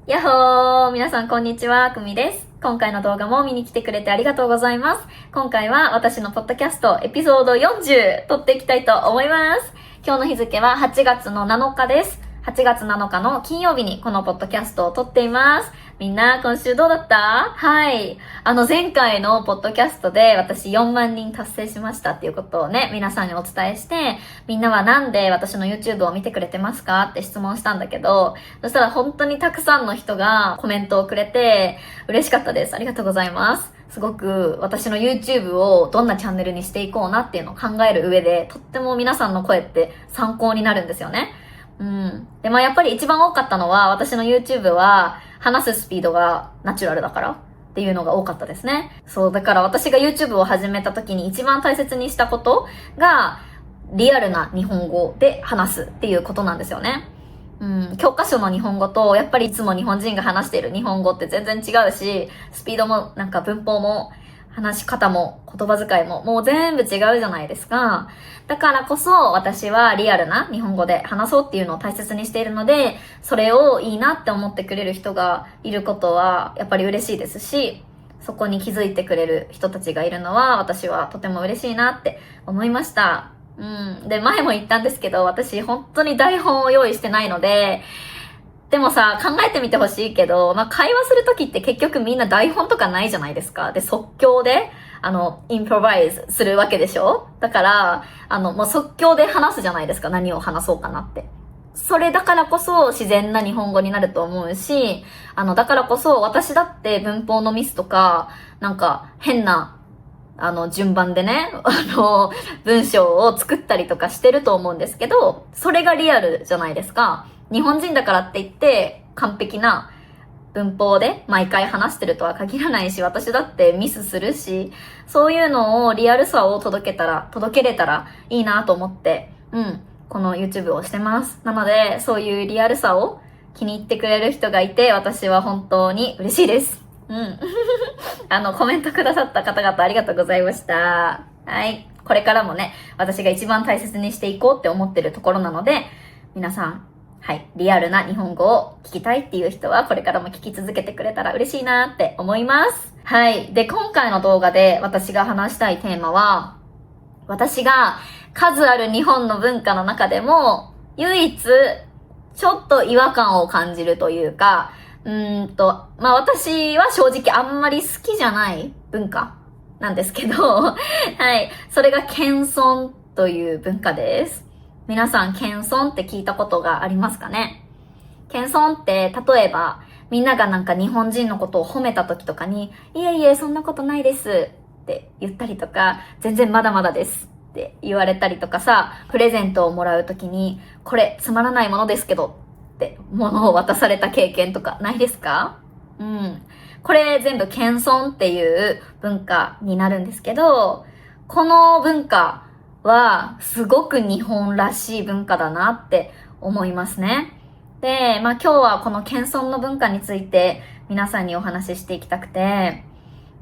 やっほー皆さんこんにちは、くみです。今回の動画も見に来てくれてありがとうございます。今回は私のポッドキャストエピソード40撮っていきたいと思います。今日の日付は8月の7日です。8月7日の金曜日にこのポッドキャストを撮っています。みんな今週どうだった？はい。前回のポッドキャストで私4万人達成しましたっていうことをね、皆さんにお伝えして、みんなはなんで私の YouTube を見てくれてますかって質問したんだけど、そしたら本当にたくさんの人がコメントをくれて嬉しかったです。ありがとうございます。すごく私の YouTube をどんなチャンネルにしていこうなっていうのを考える上で、とっても皆さんの声って参考になるんですよね。で、やっぱり一番多かったのは、私の YouTube は話すスピードがナチュラルだからっていうのが多かったですね。そう、だから私が YouTube を始めた時に一番大切にしたことが、リアルな日本語で話すっていうことなんですよね。教科書の日本語と、やっぱりいつも日本人が話している日本語って全然違うし、スピードもなんか文法も、話し方も言葉遣いももう全部違うじゃないですか。だからこそ私はリアルな日本語で話そうっていうのを大切にしているので、それをいいなって思ってくれる人がいることはやっぱり嬉しいですし、そこに気づいてくれる人たちがいるのは私はとても嬉しいなって思いました。で、前も言ったんですけど、私本当に台本を用意してないので、でもさ、考えてみてほしいけど、会話するときって結局みんな台本とかないじゃないですか。で、即興で、インプロバイズするわけでしょ？だから、もう即興で話すじゃないですか。何を話そうかなって。それだからこそ自然な日本語になると思うし、だからこそ私だって文法のミスとか、なんか変な、順番でね、文章を作ったりとかしてると思うんですけど、それがリアルじゃないですか。日本人だからって言って完璧な文法で毎回話してるとは限らないし、私だってミスするし、そういうのをリアルさを届けれたらいいなと思って、この YouTube をしてます。なので、そういうリアルさを気に入ってくれる人がいて、私は本当に嬉しいです。コメントくださった方々ありがとうございました。はい。これからもね、私が一番大切にしていこうって思ってるところなので、皆さん、はい。リアルな日本語を聞きたいっていう人は、これからも聞き続けてくれたら嬉しいなって思います。はい。で、今回の動画で私が話したいテーマは、私が数ある日本の文化の中でも、唯一、ちょっと違和感を感じるというか、私は正直あんまり好きじゃない文化なんですけど、はい。それが謙遜という文化です。皆さん、謙遜って聞いたことがありますかね？謙遜って、例えば、みんながなんか日本人のことを褒めた時とかに、いえいえ、そんなことないですって言ったりとか、全然まだまだですって言われたりとかさ、プレゼントをもらう時に、これつまらないものですけどって物を渡された経験とかないですか？これ全部謙遜っていう文化になるんですけど、この文化はすごく日本らしい文化だなって思いますね。で、今日はこの謙遜の文化について皆さんにお話ししていきたくて、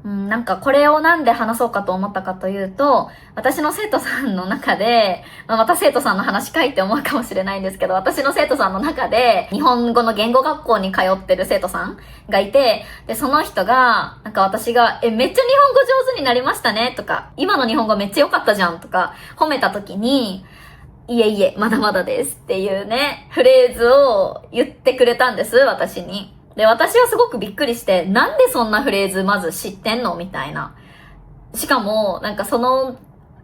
なんかこれをなんで話そうかと思ったかというと、私の生徒さんの中で、また生徒さんの話かいって思うかもしれないんですけど、私の生徒さんの中で、日本語の言語学校に通ってる生徒さんがいて、で、その人が、なんか私が、めっちゃ日本語上手になりましたねとか、今の日本語めっちゃ良かったじゃんとか、褒めた時に、いえいえ、まだまだですっていうね、フレーズを言ってくれたんです、私に。で、私はすごくびっくりして、なんでそんなフレーズまず知ってんのみたいな。しかも、なんかその、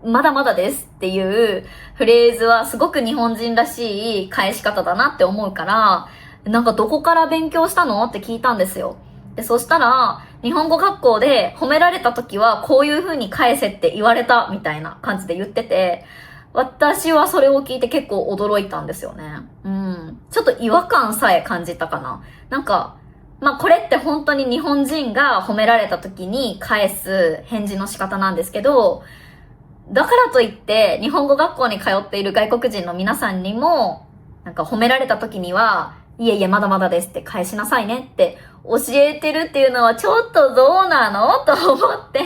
まだまだですっていうフレーズはすごく日本人らしい返し方だなって思うから、なんかどこから勉強したのって聞いたんですよ。で、そしたら、日本語学校で褒められた時はこういう風に返せって言われたみたいな感じで言ってて、私はそれを聞いて結構驚いたんですよね。ちょっと違和感さえ感じたかな。なんか、これって本当に日本人が褒められた時に返す返事の仕方なんですけど、だからといって日本語学校に通っている外国人の皆さんにも、なんか褒められた時には、いえいえまだまだですって返しなさいねって教えてるっていうのはちょっとどうなのと思って、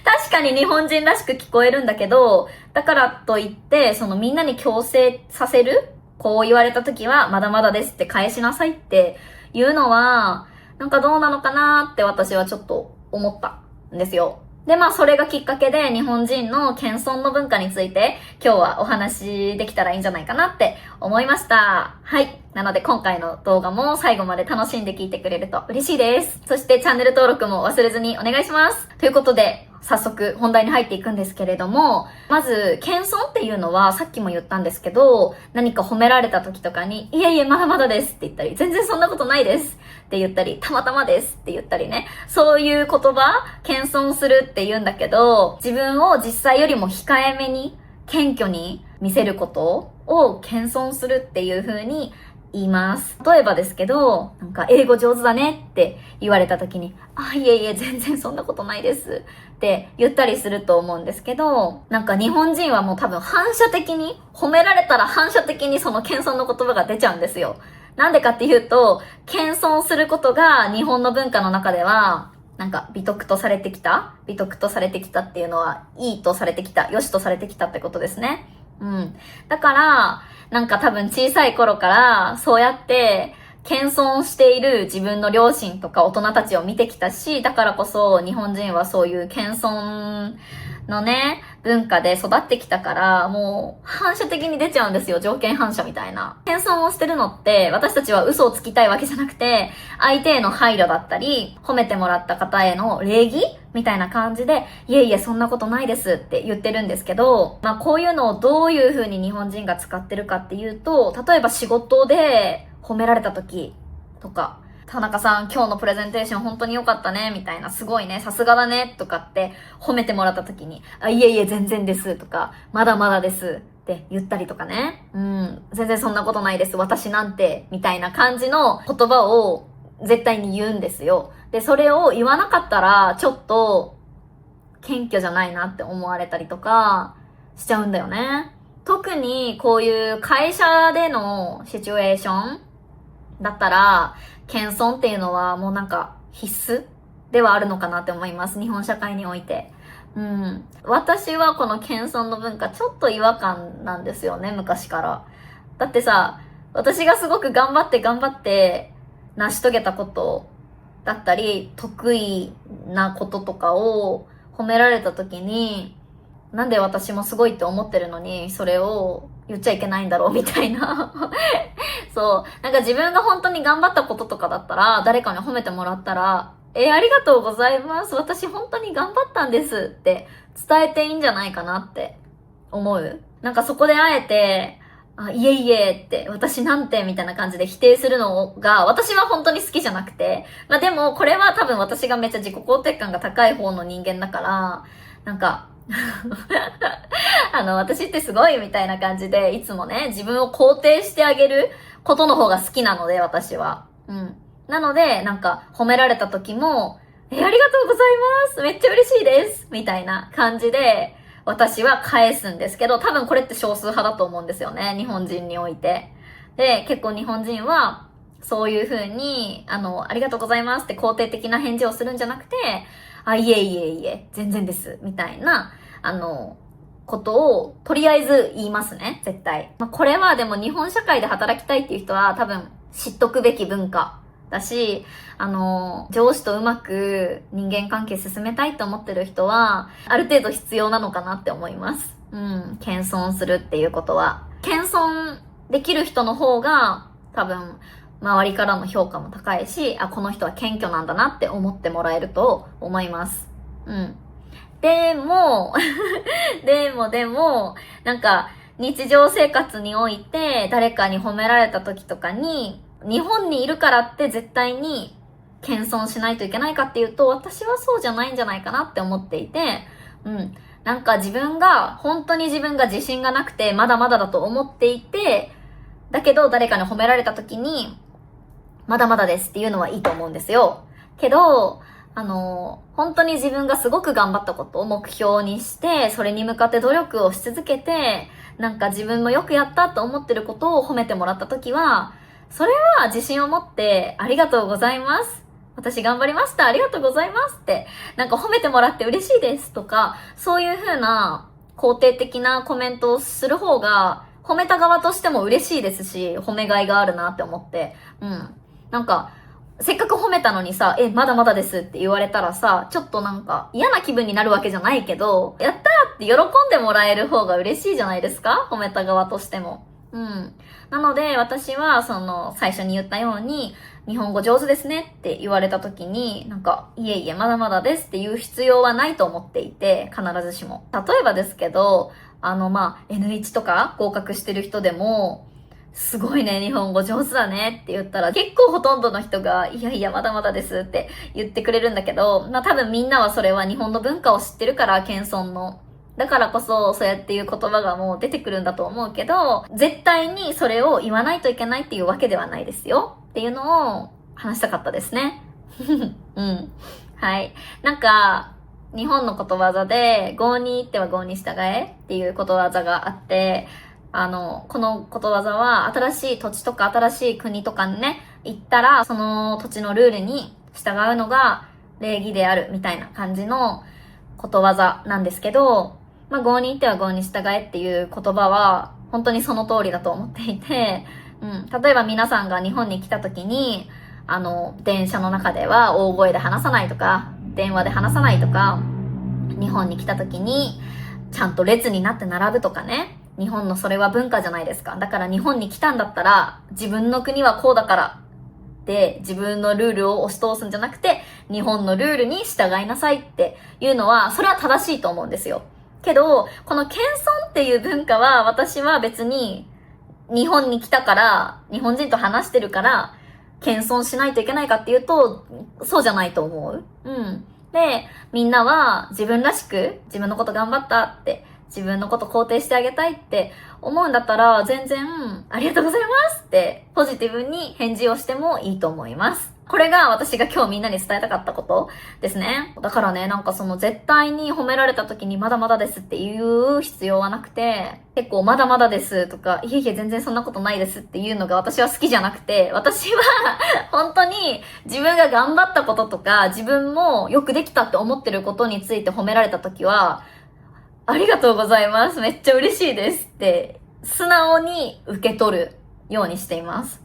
確かに日本人らしく聞こえるんだけど、だからといってそのみんなに強制させる、こう言われた時はまだまだですって返しなさいっていうのは、なんかどうなのかなって私はちょっと思ったんですよ。で、それがきっかけで日本人の謙遜の文化について今日はお話できたらいいんじゃないかなって思いました。はい。なので今回の動画も最後まで楽しんで聞いてくれると嬉しいです。そしてチャンネル登録も忘れずにお願いします。ということで、早速本題に入っていくんですけれども、まず、謙遜っていうのはさっきも言ったんですけど、何か褒められた時とかに、いえいえまだまだですって言ったり、全然そんなことないですって言ったり、たまたまですって言ったりね、そういう言葉、謙遜するって言うんだけど、自分を実際よりも控えめに、謙虚に見せることを謙遜するっていう風に言います。例えばですけど、なんか英語上手だねって言われた時に、いえいえ全然そんなことないですって言ったりすると思うんですけど、なんか日本人はもう多分反射的に、褒められたら反射的にその謙遜の言葉が出ちゃうんですよ。なんでかっていうと、謙遜することが日本の文化の中では、なんか美徳とされてきたっていうのは、いいとされてきた、良しとされてきたってことですね。だから、なんか多分小さい頃からそうやって謙遜している自分の両親とか大人たちを見てきたし、だからこそ日本人はそういう謙遜のね、文化で育ってきたから、もう反射的に出ちゃうんですよ。条件反射みたいな。謙遜をしてるのって、私たちは嘘をつきたいわけじゃなくて、相手への配慮だったり、褒めてもらった方への礼儀みたいな感じで、いえいえそんなことないですって言ってるんですけど、こういうのをどういう風に日本人が使ってるかっていうと、例えば仕事で褒められた時とか、田中さん今日のプレゼンテーション本当に良かったねみたいな、すごいね、さすがだねとかって褒めてもらった時に、いえいえ全然ですとか、まだまだですって言ったりとかね。全然そんなことないです、私なんてみたいな感じの言葉を絶対に言うんですよ。で、それを言わなかったらちょっと謙虚じゃないなって思われたりとかしちゃうんだよね。特にこういう会社でのシチュエーションだったら、謙遜っていうのはもうなんか必須ではあるのかなって思います。日本社会において。私はこの謙遜の文化ちょっと違和感なんですよね、昔から。だってさ、私がすごく頑張って成し遂げたことだったり、得意なこととかを褒められた時に、なんで私もすごいって思ってるのに、それを言っちゃいけないんだろうみたいな。そう。なんか自分が本当に頑張ったこととかだったら、誰かに褒めてもらったら、ありがとうございます。私本当に頑張ったんですって伝えていいんじゃないかなって思う。なんかそこであえて、いえいえって、私なんてみたいな感じで否定するのが、私は本当に好きじゃなくて、でもこれは多分私がめっちゃ自己肯定感が高い方の人間だから、なんか、私ってすごいみたいな感じで、いつもね、自分を肯定してあげることの方が好きなので、私は。なので、なんか、褒められた時も、ありがとうございますめっちゃ嬉しいですみたいな感じで、私は返すんですけど、多分これって少数派だと思うんですよね、日本人において。で、結構日本人は、そういう風に、ありがとうございますって肯定的な返事をするんじゃなくて、いえいえいえ、全然です、みたいな、ことを、とりあえず言いますね、絶対。これはでも日本社会で働きたいっていう人は多分知っとくべき文化だし、上司とうまく人間関係進めたいと思ってる人は、ある程度必要なのかなって思います。謙遜するっていうことは。謙遜できる人の方が、多分、周りからの評価も高いし、この人は謙虚なんだなって思ってもらえると思います。でも、なんか、日常生活において誰かに褒められた時とかに、日本にいるからって絶対に謙遜しないといけないかっていうと、私はそうじゃないんじゃないかなって思っていて、なんか本当に自分が自信がなくて、まだまだだと思っていて、だけど誰かに褒められた時に、まだまだですっていうのはいいと思うんですよ。けど、本当に自分がすごく頑張ったことを目標にして、それに向かって努力をし続けて、なんか自分もよくやったと思ってることを褒めてもらった時は、それは自信を持って、ありがとうございます。私頑張りました。ありがとうございますって、なんか褒めてもらって嬉しいですとか、そういう風な肯定的なコメントをする方が、褒めた側としても嬉しいですし、褒めがいがあるなって思って、なんか、せっかく褒めたのにさ、まだまだですって言われたらさ、ちょっとなんか嫌な気分になるわけじゃないけど、やったーって喜んでもらえる方が嬉しいじゃないですか？褒めた側としても。うん。なので私は最初に言ったように、日本語上手ですねって言われた時に、なんか、いえいえまだまだですって言う必要はないと思っていて、必ずしも。例えばですけど、N1 とか合格してる人でも、すごいね、日本語上手だねって言ったら、結構ほとんどの人が、いやいや、まだまだですって言ってくれるんだけど、多分みんなはそれは日本の文化を知ってるから、謙遜の。だからこそ、そうやっていう言葉がもう出てくるんだと思うけど、絶対にそれを言わないといけないっていうわけではないですよ。っていうのを話したかったですね。うん。はい。なんか、日本のことわざで、郷に入っては郷に従えっていうことわざがあって、このことわざは、新しい土地とか新しい国とかにね、行ったら、その土地のルールに従うのが礼儀であるみたいな感じのことわざなんですけど、郷に入っては郷に従えっていう言葉は、本当にその通りだと思っていて、例えば皆さんが日本に来た時に、電車の中では大声で話さないとか、電話で話さないとか、日本に来た時に、ちゃんと列になって並ぶとかね、日本のそれは文化じゃないですか。だから日本に来たんだったら、自分の国はこうだからで、自分のルールを押し通すんじゃなくて、日本のルールに従いなさいっていうのは、それは正しいと思うんですよ。けど、この謙遜っていう文化は、私は別に、日本に来たから、日本人と話してるから、謙遜しないといけないかっていうと、そうじゃないと思う。で、みんなは自分らしく、自分のこと頑張ったって、自分のこと肯定してあげたいって思うんだったら、全然、ありがとうございますって、ポジティブに返事をしてもいいと思います。これが私が今日みんなに伝えたかったことですね。だからね、絶対に褒められた時にまだまだですって言う必要はなくて、結構まだまだですとか、いえいえ全然そんなことないですっていうのが私は好きじゃなくて、私は本当に自分が頑張ったこととか、自分もよくできたって思ってることについて褒められた時は、ありがとうございます。めっちゃ嬉しいですって、素直に受け取るようにしています。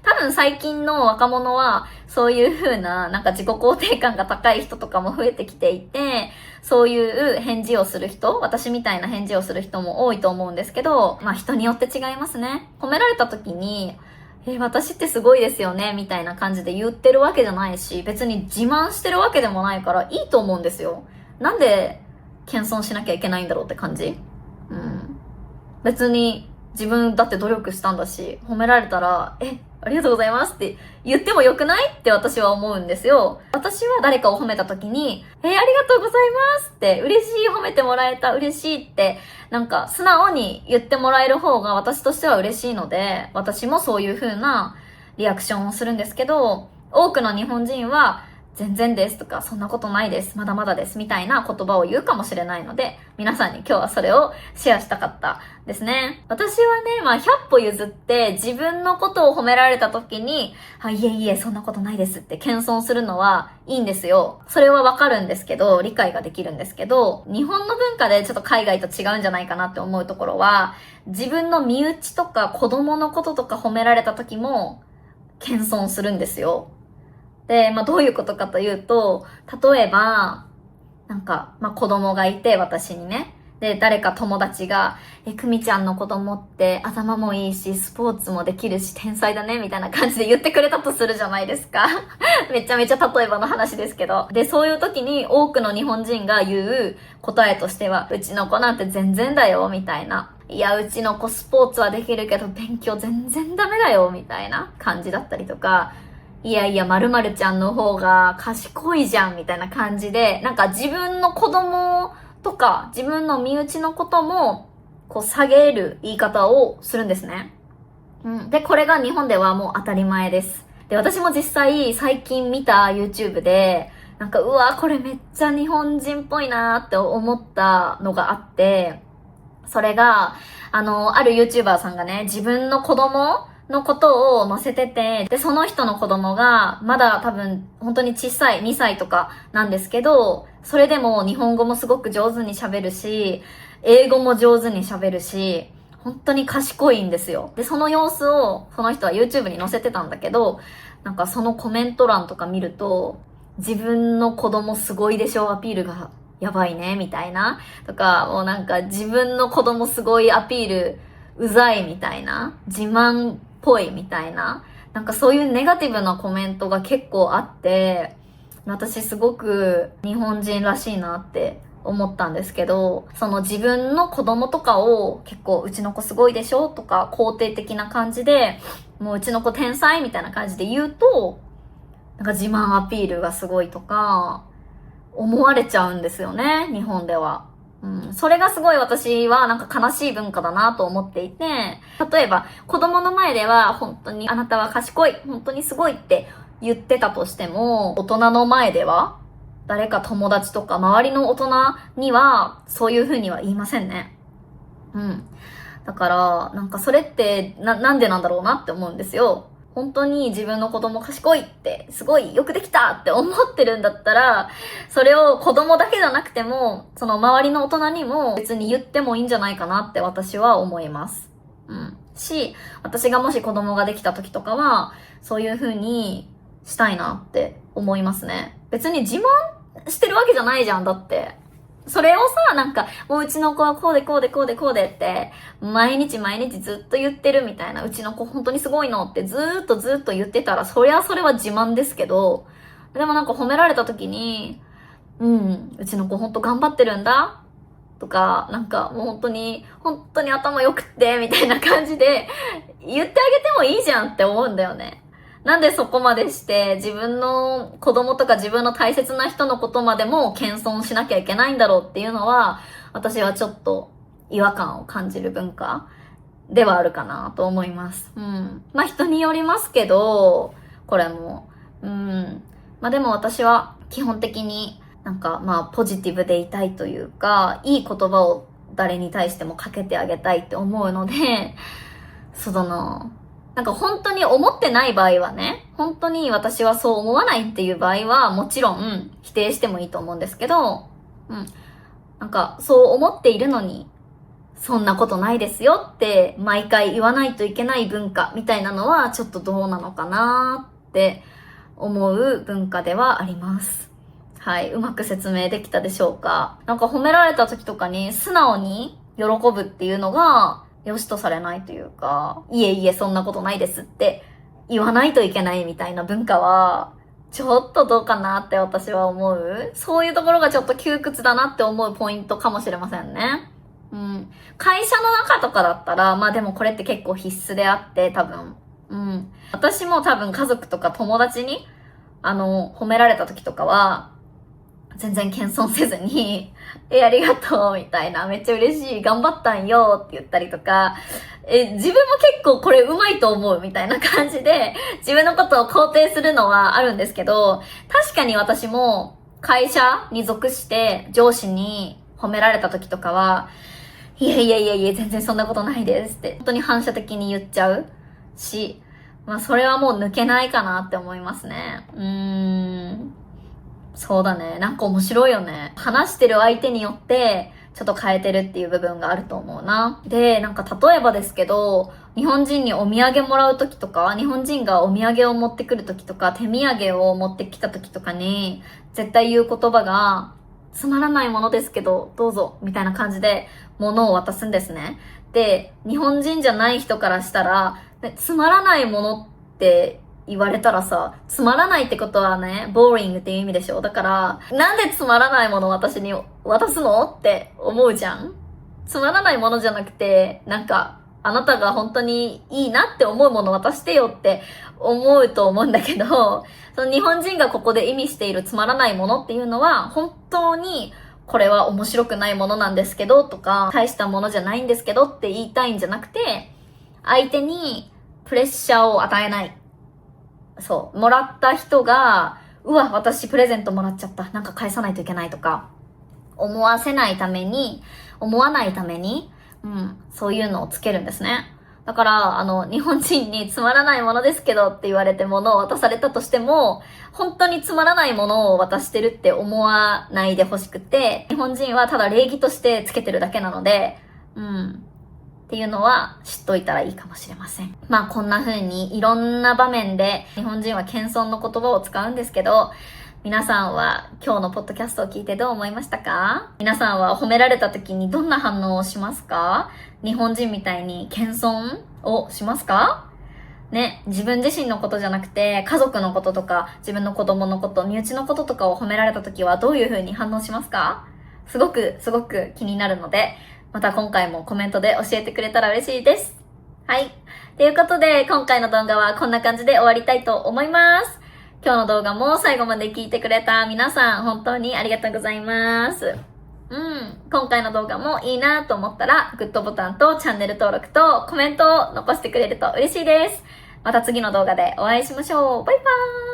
多分最近の若者は、そういう風な、自己肯定感が高い人とかも増えてきていて、そういう返事をする人、私みたいな返事をする人も多いと思うんですけど、人によって違いますね。褒められた時に、私ってすごいですよね、みたいな感じで言ってるわけじゃないし、別に自慢してるわけでもないからいいと思うんですよ。なんで、謙遜しなきゃいけないんだろうって感じ。別に、自分だって努力したんだし、褒められたら、ありがとうございますって言ってもよくないって私は思うんですよ。私は誰かを褒めた時に、ありがとうございますって嬉しい、褒めてもらえた、嬉しいって、素直に言ってもらえる方が私としては嬉しいので、私もそういう風なリアクションをするんですけど、多くの日本人は、全然ですとか、そんなことないです、まだまだですみたいな言葉を言うかもしれないので、皆さんに今日はそれをシェアしたかったですね。私はね、100歩譲って自分のことを褒められた時に、いえいえ、そんなことないですって謙遜するのはいいんですよ。それはわかるんですけど、理解ができるんですけど、日本の文化でちょっと海外と違うんじゃないかなって思うところは、自分の身内とか子供のこととか褒められた時も、謙遜するんですよ。で、どういうことかというと、例えば、子供がいて、私にね。で、誰か友達が、くみちゃんの子供って頭もいいし、スポーツもできるし、天才だね、みたいな感じで言ってくれたとするじゃないですか。めちゃめちゃ例えばの話ですけど。で、そういう時に多くの日本人が言う答えとしては、うちの子なんて全然だよ、みたいな。いや、うちの子スポーツはできるけど、勉強全然ダメだよ、みたいな感じだったりとか、いやいや、〇〇ちゃんの方が賢いじゃんみたいな感じで、自分の子供とか自分の身内のことも下げる言い方をするんですね。で、これが日本ではもう当たり前です。で、私も実際最近見た YouTube で、うわ、これめっちゃ日本人っぽいなーって思ったのがあって、それが、ある YouTuber さんがね、自分の子供のことを載せてて、で、その人の子供が、まだ多分、本当に小さい、2歳とかなんですけど、それでも日本語もすごく上手に喋るし、英語も上手に喋るし、本当に賢いんですよ。で、その様子を、その人は YouTube に載せてたんだけど、なんかそのコメント欄とか見ると、自分の子供すごいでしょアピールがやばいね、みたいな。とか、もうなんか自分の子供すごいアピールうざいみたいな。自慢っぽいみたいな。なんかそういうネガティブなコメントが結構あって、私すごく日本人らしいなって思ったんですけど、その自分の子供とかを結構うちの子すごいでしょとか肯定的な感じで、もううちの子天才みたいな感じで言うと、なんか自慢アピールがすごいとか思われちゃうんですよね、日本では。それがすごい私はなんか悲しい文化だなと思っていて、例えば子供の前では本当にあなたは賢い、本当にすごいって言ってたとしても、大人の前では誰か友達とか周りの大人にはそういう風には言いませんね。だからなんかそれってなんでなんだろうなって思うんですよ。本当に自分の子供賢いって、すごいよくできたって思ってるんだったら、それを子供だけじゃなくても、その周りの大人にも別に言ってもいいんじゃないかなって私は思います。私がもし子供ができた時とかは、そういう風にしたいなって思いますね。別に自慢してるわけじゃないじゃん、だって。それをさ、なんか、もううちの子はこうでこうでこうでこうでって、毎日毎日ずっと言ってるみたいな、うちの子本当にすごいのってずーっと言ってたら、そりゃそれは自慢ですけど、でもなんか褒められた時に、うちの子本当頑張ってるんだとか、なんかもう本当に頭良くって、みたいな感じで言ってあげてもいいじゃんって思うんだよね。なんでそこまでして自分の子供とか自分の大切な人のことまでも謙遜しなきゃいけないんだろうっていうのは、私はちょっと違和感を感じる文化ではあるかなと思います。まあ人によりますけど、これも。まあでも私は基本的になんかまあポジティブでいたいというか、いい言葉を誰に対してもかけてあげたいって思うので、そうだな。なんか本当に思ってない場合はね、本当に私はそう思わないっていう場合はもちろん否定してもいいと思うんですけど、なんかそう思っているのに、そんなことないですよって毎回言わないといけない文化みたいなのはちょっとどうなのかなって思う文化ではあります。はい、うまく説明できたでしょうか。なんか褒められた時とかに素直に喜ぶっていうのが良しとされないというか、いえいえそんなことないですって言わないといけないみたいな文化は、ちょっとどうかなって私は思う。そういうところがちょっと窮屈だなって思うポイントかもしれませんね。会社の中とかだったら、まあでもこれって結構必須であって、多分。私も多分家族とか友達に、褒められた時とかは、全然謙遜せずに、ありがとう、みたいな、めっちゃ嬉しい、頑張ったんよ、って言ったりとか、自分も結構これ上手いと思う、みたいな感じで、自分のことを肯定するのはあるんですけど、確かに私も会社に属して上司に褒められた時とかは、いや、全然そんなことないですって、本当に反射的に言っちゃうし、まあそれはもう抜けないかなって思いますね。そうだね。なんか面白いよね。話してる相手によって、ちょっと変えてるっていう部分があると思うな。で、なんか例えばですけど、日本人にお土産もらう時とか、日本人がお土産を持ってくる時とか、手土産を持ってきた時とかに、絶対言う言葉が、つまらないものですけど、どうぞ、みたいな感じで、物を渡すんですね。で、日本人じゃない人からしたら、つまらないものって言われたらさ、つまらないってことはね、ボーリングっていう意味でしょ。だから、なんでつまらないものを私に渡すのって思うじゃん。つまらないものじゃなくて、なんか、あなたが本当にいいなって思うもの渡してよって思うと思うんだけど、その日本人がここで意味しているつまらないものっていうのは、本当にこれは面白くないものなんですけどとか、大したものじゃないんですけどって言いたいんじゃなくて、相手にプレッシャーを与えない。そう、もらった人が、うわ、私プレゼントもらっちゃった。なんか返さないといけないとか、思わないために、そういうのをつけるんですね。だから、日本人につまらないものですけどって言われて物を渡されたとしても、本当につまらないものを渡してるって思わないでほしくて、日本人はただ礼儀としてつけてるだけなので、っていうのは知っといたらいいかもしれません。まあこんな風にいろんな場面で日本人は謙遜の言葉を使うんですけど、皆さんは今日のポッドキャストを聞いてどう思いましたか？皆さんは褒められた時にどんな反応をしますか？日本人みたいに謙遜をしますか？ね、自分自身のことじゃなくて家族のこととか自分の子供のこと、身内のこととかを褒められた時はどういう風に反応しますか？すごく気になるので、また今回もコメントで教えてくれたら嬉しいです。はい。ということで今回の動画はこんな感じで終わりたいと思います。今日の動画も最後まで聞いてくれた皆さん本当にありがとうございます。今回の動画もいいなと思ったらグッドボタンとチャンネル登録とコメントを残してくれると嬉しいです。また次の動画でお会いしましょう。バイバーイ。